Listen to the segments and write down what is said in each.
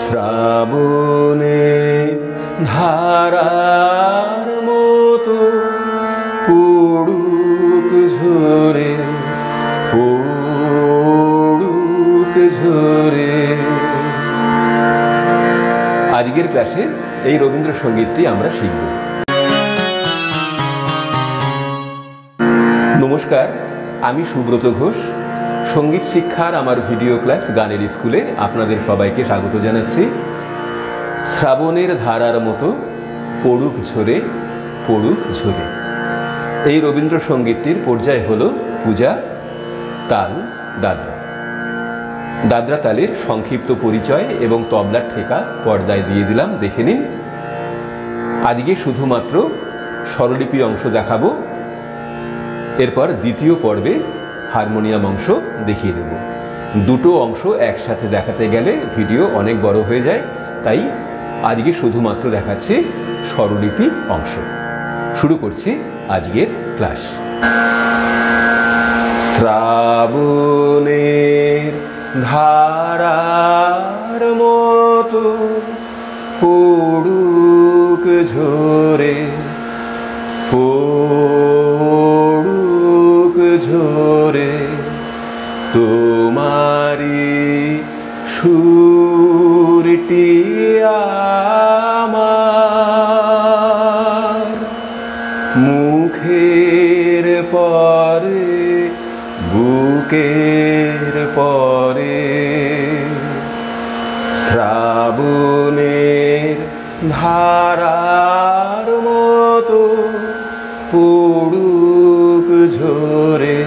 শ্রাবণে ধারার মতো পড়ুক ঝরে পড়ুক ঝরে। আজকের ক্লাসে এই রবীন্দ্রসঙ্গীতটি আমরা শিখব। নমস্কার, আমি সুব্রত ঘোষ। সঙ্গীত শিক্ষার আমার ভিডিও ক্লাস গানের স্কুলে আপনাদের সবাইকে স্বাগত জানাচ্ছি। শ্রাবণের ধারার মতো পড়ুক ঝরে পড়ুক ঝরে, এই রবীন্দ্রসঙ্গীতটির পর্যায় হলো পূজা, তাল, দাদরা। দাদরা তালের সংক্ষিপ্ত পরিচয় এবং তবলার ঠেকা পর্দায় দিয়ে দিলাম, দেখে নিন। আজকে শুধুমাত্র স্বরলিপি অংশ দেখাবো, এরপর দ্বিতীয় পর্বে হারমোনিয়াম অংশ দেখিয়ে দেব। দুটো অংশ একসাথে দেখাতে গেলে ভিডিও অনেক বড় হয়ে যায়, তাই আজকে শুধুমাত্র দেখাচ্ছি স্বরলিপি অংশ। শুরু করছি আজকের ক্লাস। শ্রাবণের ধারার মতো পড়ুক ঝরে পড়ুক ঝরে, তোমারি সুরটি আমার মুখের পরে বুকের পরে। শ্রাবণের ধারার মতো পড়ুক ঝরে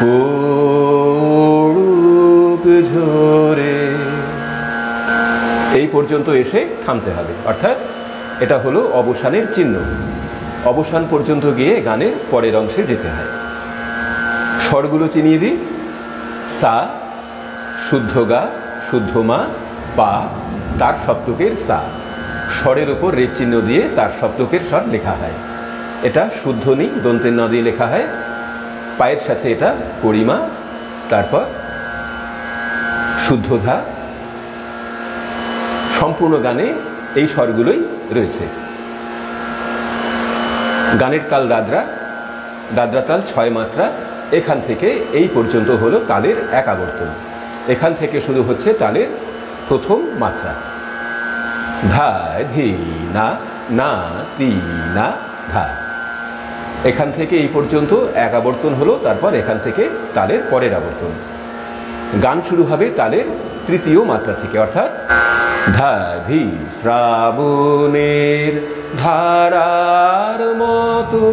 পড়ুক ঝরে। এই পর্যন্ত এসে থামতে হবে, অর্থাৎ এটা হলো অবসানের চিহ্ন। অবসান পর্যন্ত গিয়ে গানের পরের অংশে যেতে হয়। স্বরগুলো চিনিয়ে দিই। সা, শুদ্ধ গা, শুদ্ধ মা, পা, তার সপ্তকের সা। স্বরের উপর রেফ চিহ্ন দিয়ে তার সপ্তকের স্বর লেখা হয়। এটা শুদ্ধ নি, দন্তের ন দিয়ে লেখা হয়। পায়ের সাথে এটা পরিমা, তারপর শুদ্ধ ধা। সম্পূর্ণ গানে এই স্বরগুলোই রয়েছে। গানের তাল দাদরা, দাদরা তাল 6 মাত্রা। এখান থেকে এই পর্যন্ত হলো তালের এক আবর্তন। এখান থেকে শুরু হচ্ছে তালের প্রথম মাত্রা। ধা ধি না না তি না ধা। এখান থেকে এই পর্যন্ত এক আবর্তন হলো, তারপর এখান থেকে তালের পরের আবর্তন। গান শুরু হবে তালের তৃতীয় মাত্রা থেকে, অর্থাৎ ধা ধি। শ্রাবণের ধারার মতো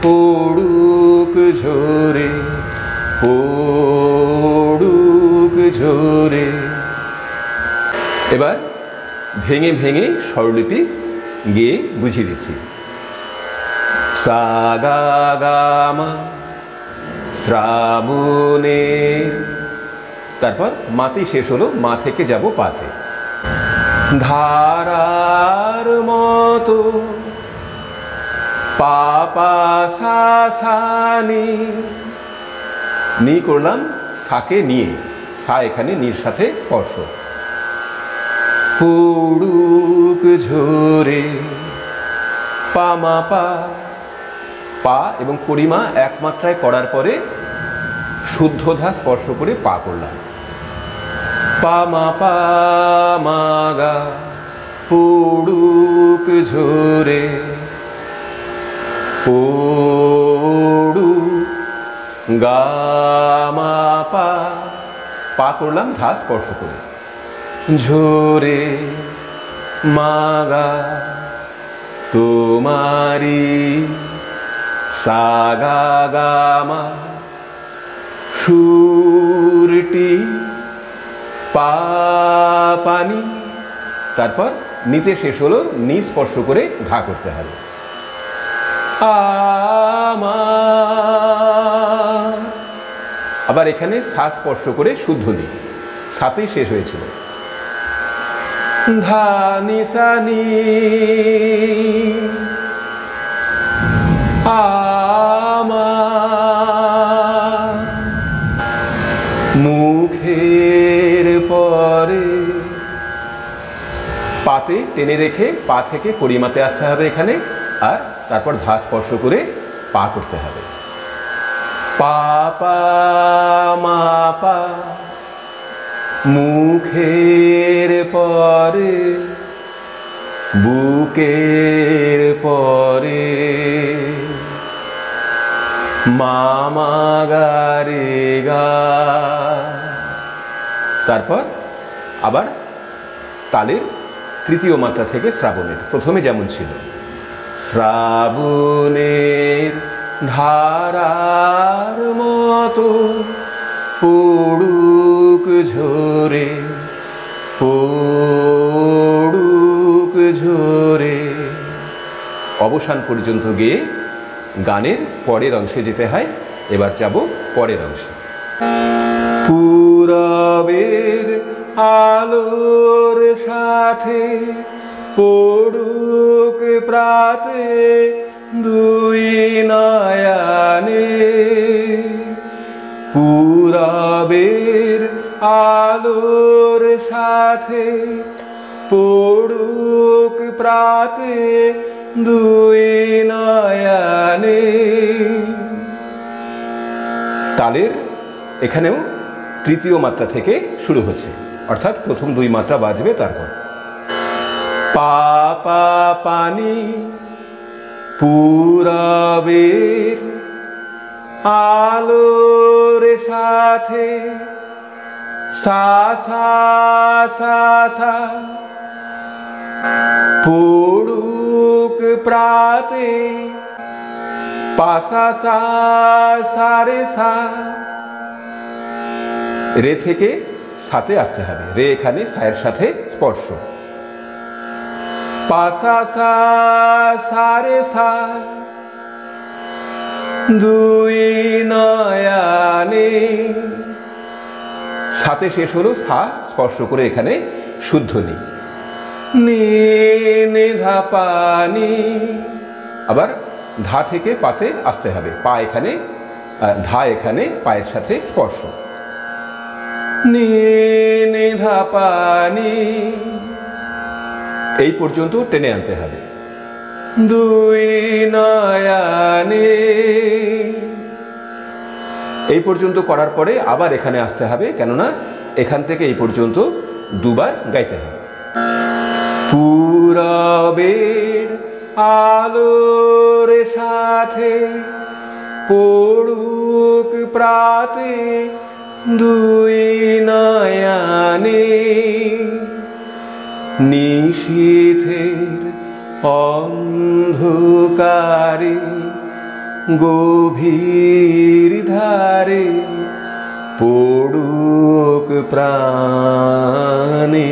পড়ুক ঝরে পড়ুক ঝরে। এবার ভেঙে ভেঙে স্বরলিপি গেয়ে বুঝিয়ে দিচ্ছি। সা গা গা মা শ্রাবণে, তারপর মাতেই শেষ হলো, মা থেকে যাব পাতে। ধারার মতো পা পা সা সা নি। নি করলাম সাকে নিয়ে, সা এখানে নির সাথে স্পর্শ। পড়ুক ঝরে পা মা পা। পা এবং পরিমা এক মাত্রায় করার পরে শুদ্ধ ধা স্পর্শ করে পা করলাম। পা মা পা মা গা পড়ুক ঝরে পড়ু গা মা পা। পা করলাম ধা স্পর্শ করে। ঝরে মা গা তোমারি সা গা গা মা সুরটি পা পানি। তারপর নিতে শেষ হলো, নি স্পর্শ করে ধা করতে হবে। আমার, আবার এখানে সা স্পর্শ করে শুদ্ধ নি, সাতেই শেষ হয়েছিল। ধা নি সা নি। আমার মুখের পরে পাতে টেনে রেখে পা থেকে কড়িমাতে আসতে হবে এখানে, আর তারপর ধা স্পর্শ করে পা করতে হবে। পা পা মা পা, মুখের পরে বুকের পরে মামা গা রে গা। তারপর আবার তালের তৃতীয় মাত্রা থেকে শ্রাবণের, প্রথমে যেমন ছিল শ্রাবণের ধারার মতো পড়ুক ঝরে পড়ুক ঝরে, অবসান পর্যন্ত গিয়ে গানের পরের অংশে যেতে হয়। এবার যাব পরের অংশে। পূরবের আলোর সাথে পড়ুক প্রাতে দুই নয়নে, পূরবের আলোর সাথে পড়ুক প্রাতে দুই নয়নে। তালের এখানেও তৃতীয় মাত্রা থেকে শুরু হচ্ছে, অর্থাৎ প্রথম দুই মাত্রা বাজবে, তারপর পা পা পানি পূরবের আলোর সাথে সা সা সা সা পড়ুক প্রাতে পা সা সা সা রে সা। রে থেকে সাতে আসতে হবে, রে এখানে সায়ের সাথে স্পর্শ। পা সা সা সা রে সা, দুই নয়নে। সাতে শেষ হলো, সা স্পর্শ করে এখানে শুদ্ধ নি। নি নি ধা পানি, আবার ধা থেকে পাতে আসতে হবে, পা এখানে ধা এখানে পায়ের সাথে স্পর্শ। নি নি ধা পানি, এই পর্যন্ত টেনে আনতে হবে। দুই নয়নে, এই পর্যন্ত করার পরে আবার এখানে আসতে হবে, কেননা এখান থেকে এই পর্যন্ত দুবার গাইতে হবে। পূরবের আলোর সাথে পড়ুক প্রাতে দুই নয়নে, নিশীথের অন্ধকারে গভীর ধারে পড়ুক প্রাণে।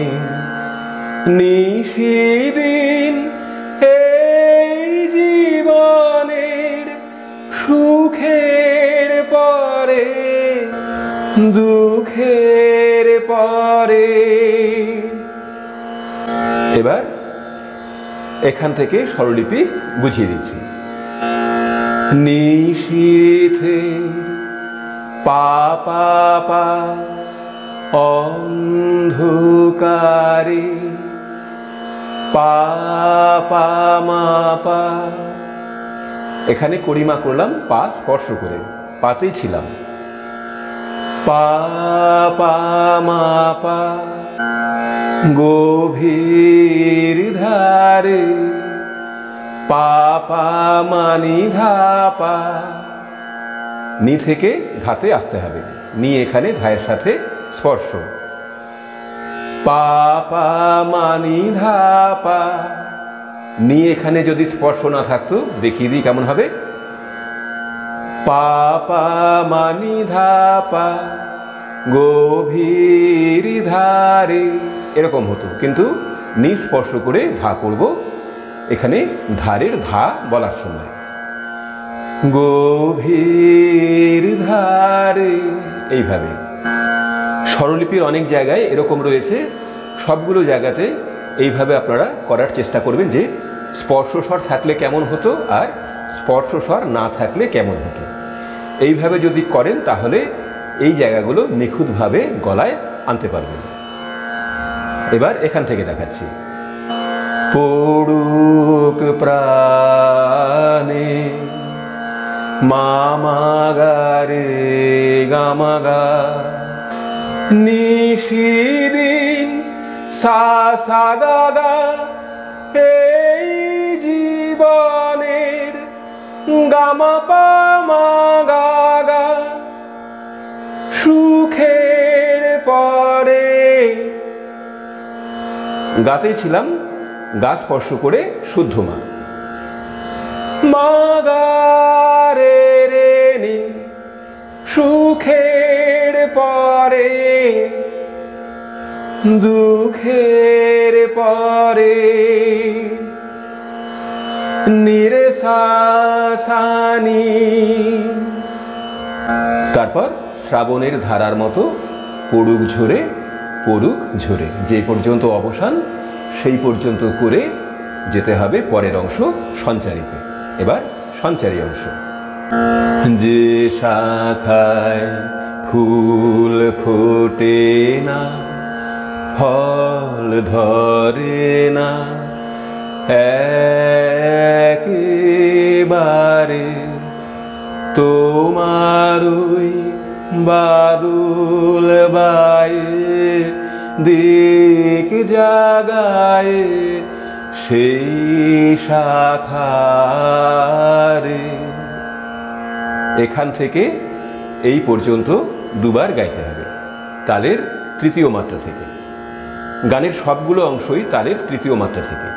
নিশিদিন এই জীবনের সুখের পরে দুঃখের পরে। এবার এখান থেকে স্বরলিপি বুঝিয়ে দিচ্ছি। নিশীথে পা পা পা অন্ধকারে পা পা মা পা, এখানে কড়িমা করলাম পা স্পর্শ করে, পাতেই ছিলাম। পা পা মা পা, গভীর ধারে পা পা মানি ধা পা। নি থেকে ধাতে আসতে হবে, নি এখানে ধায়ের সাথে স্পর্শ। পা পা মানি ধা পা, নি এখানে যদি স্পর্শ না থাকতো দেখিয়ে দিই কেমন হবে। পা পা মানি ধা পা, গভীর ধারে, এরকম হতো, কিন্তু নি স্পর্শ করে ধা করব এখানে ধারের ধা বলার সময়। গভীর ধারে, এইভাবে। স্বরলিপির অনেক জায়গায় এরকম রয়েছে, সবগুলো জায়গাতে এইভাবে আপনারা করার চেষ্টা করবেন যে স্পর্শস্বর থাকলে কেমন হতো আর স্পর্শস্বর না থাকলে কেমন হতো। এইভাবে যদি করেন তাহলে এই জায়গাগুলো নিখুঁতভাবে গলায় আনতে পারবেন। এবার এখান থেকে দেখাচ্ছি। পড়ুক প্রাণে মামাগারে গামাগা নিশিদিন সা সা গা গা এই জীবনের গামা পামা গা গা সুখের পরে গাতেই ছিলাম, গা স্পর্শ করে শুদ্ধ মা। মাগারে রে নি সুখের পরে দুঃখের পরে নিরে সা সা নি। তারপর শ্রাবণের ধারার মতো পড়ুক ঝরে পড়ুক ঝরে, যে পর্যন্ত অবসান সেই পর্যন্ত করে যেতে হবে পরের অংশ সঞ্চারিতে। এবার সঞ্চারী অংশ। যে শাখায় ফুল ফোটে না ফল ধরে না একেবারে তোমারই বাদুল বায়ে দিক জাগায় সেই শাখারে। এখান থেকে এই পর্যন্ত দুবার গাইতে হবে তালের তৃতীয় মাত্রা থেকে। গানের সবগুলো অংশই তালের তৃতীয় মাত্রা থেকে।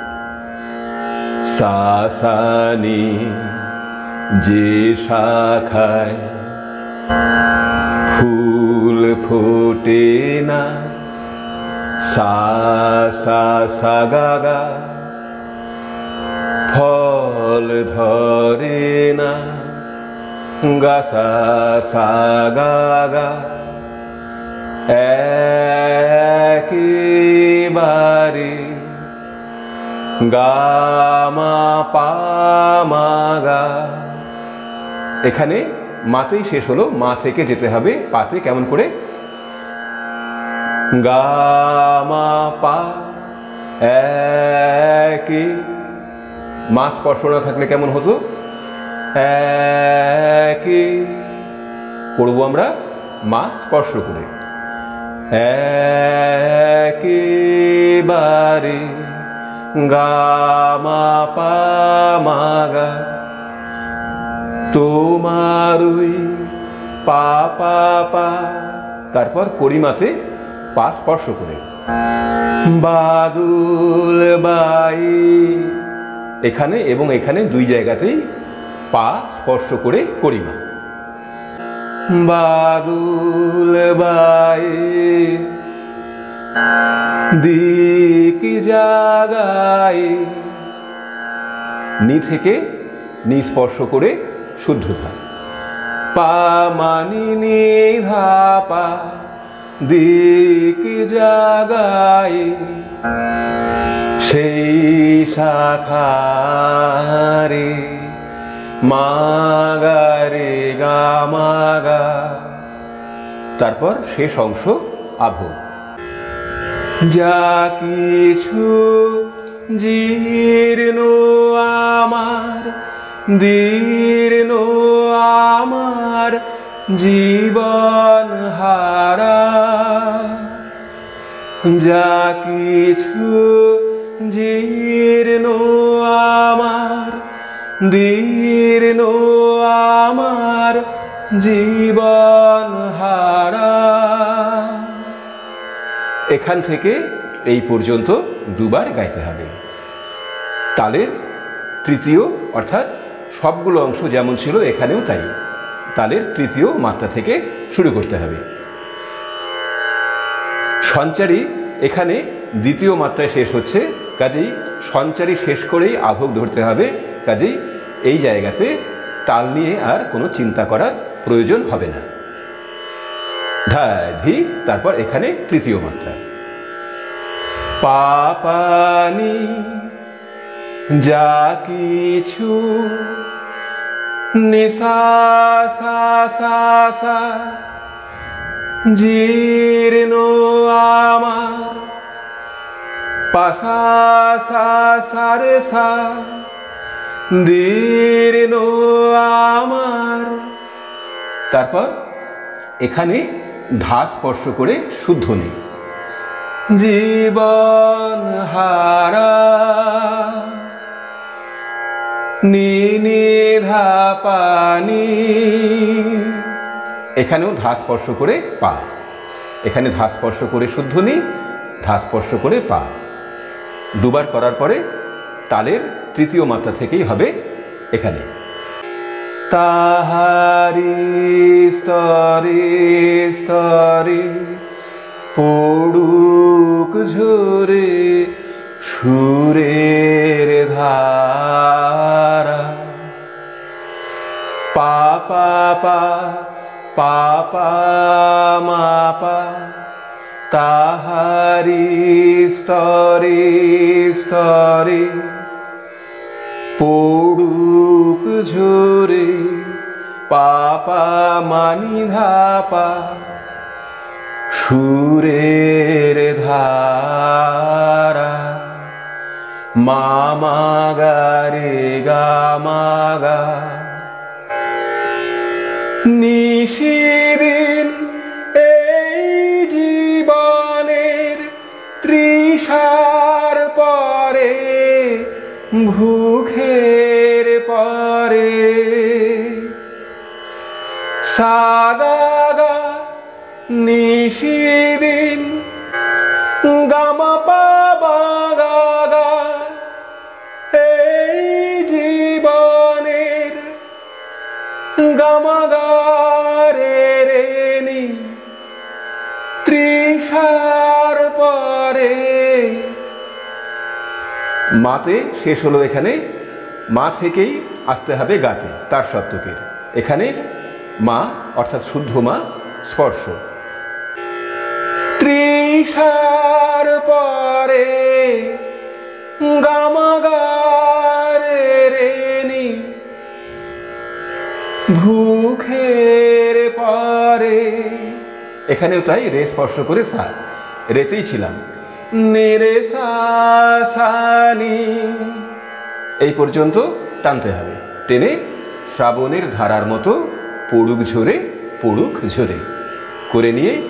সা সা নি যে শাখায় ফুল ফোটে না সা সা সা গা গা ফল ধরে না গা সা সা গা গা একেবারে গা মা পা মা গা। এখানে মাতেই শেষ হলো, মা থেকে যেতে হবে পাতে। কেমন করে? গা মা পা একে, মা স্পর্শ না থাকলে কেমন হতো? একে করবো আমরা মা স্পর্শ করে একেবারে গা মা পা মা গা তোমারই পা পা পা। তারপর করিমাতে পা স্পর্শ করে বাদুল বাই। এখানে এবং এখানে দুই জায়গাতেই পা স্পর্শ করে করিমা। বাদুল বাই দিক জাগায়, নি থেকে নি স্পর্শ করে শুদ্ধতা। পা মানি নি ধা পা দিক জাগায় সেই শাখারে মাগারে গা মাগা। তারপর শেষ অংশ আভোগ। যা কিছু জীর্ণ আমার দীর্ণ আমার জীবন হারা, যা কিছু জীর্ণ আমার দীর্ণ আমার জীবন হারা। এখান থেকে এই পর্যন্ত দুবার গাইতে হবে। তালের তৃতীয় অর্থাৎ সবগুলো অংশ যেমন ছিল এখানেও তাই, তালের তৃতীয় মাত্রা থেকে শুরু করতে হবে। সঞ্চারী এখানে দ্বিতীয় মাত্রায় শেষ হচ্ছে, কাজেই সঞ্চারী শেষ করেই আভোগ ধরতে হবে। কাজেই এই জায়গাতে তাল নিয়ে আর কোনো চিন্তা করার প্রয়োজন হবে না। ধা ধি, তারপর এখানে তৃতীয় মাত্রা। পা পা নি যা কিছু নি সা সা সা সা জীর্ণ আমার পা সা সা সা রে সা দীর্ণ আমার। তারপর এখানে ধা স্পর্শ করে শুদ্ধ নেই। জীবন হারা নি নি ধা পানি। এখানেও ধা স্পর্শ করে পা। এখানে ধা স্পর্শ করে শুদ্ধ নি, ধা স্পর্শ করে পা। দুবার করার পরে তালের তৃতীয় মাত্রা থেকেই হবে এখানে। তাহারি স্তরে স্তরে পড়ুক ঝরে সুরের ধারা। পা পা পা পা পা মা পা তাহারি স্তরে স্তরে পড়ুক ঝরে পা পা মানি ধা পা সুরের ধারা। মা মা গা রে গা মা গা। নিশিদিন এই জীবনের তৃষার পরে ভুখের পরে সাগা নিশিদিন গামা পাবা গা। এই জীবনের গামা গা রে রে নি তৃষার পরে। মাতে শেষ হলো এখানে। মা থেকেই আসতে হবে গাতে তার সপ্তকের। এখানে মা অর্থাৎ শুদ্ধ মা স্পর্শ। তৃষার পরে গামা গা রে রে নি ভুখের পরে। এখানেও তাই রে স্পর্শ করে সা। রেতেই ছিলাম। নে রে সা সা নি। এই পর্যন্ত টানতে হবে। টেনে শ্রাবণের ধারার মতো পড়ুক ঝরে পড়ুক ঝরে করে নিয়ে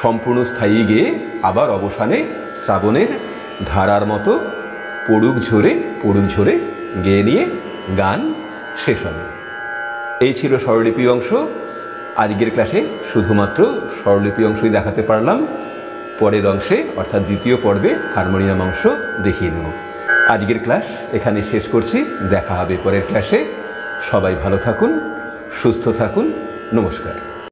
সম্পূর্ণ স্থায়ী গেয়ে আবার অবসানে শ্রাবণের ধারার মতো পড়ুক ঝরে গেয়ে নিয়ে গান শেষ হবে। এই ছিল স্বরলিপি অংশ। আজকের ক্লাসে শুধুমাত্র স্বরলিপি অংশই দেখাতে পারলাম। পরের অংশে অর্থাৎ দ্বিতীয় পর্বে হারমোনিয়াম অংশ দেখিয়ে নেব। আজকের ক্লাস এখানে শেষ করছি। দেখা হবে পরের ক্লাসে। সবাই ভালো থাকুন, সুস্থ থাকুন। নমস্কার।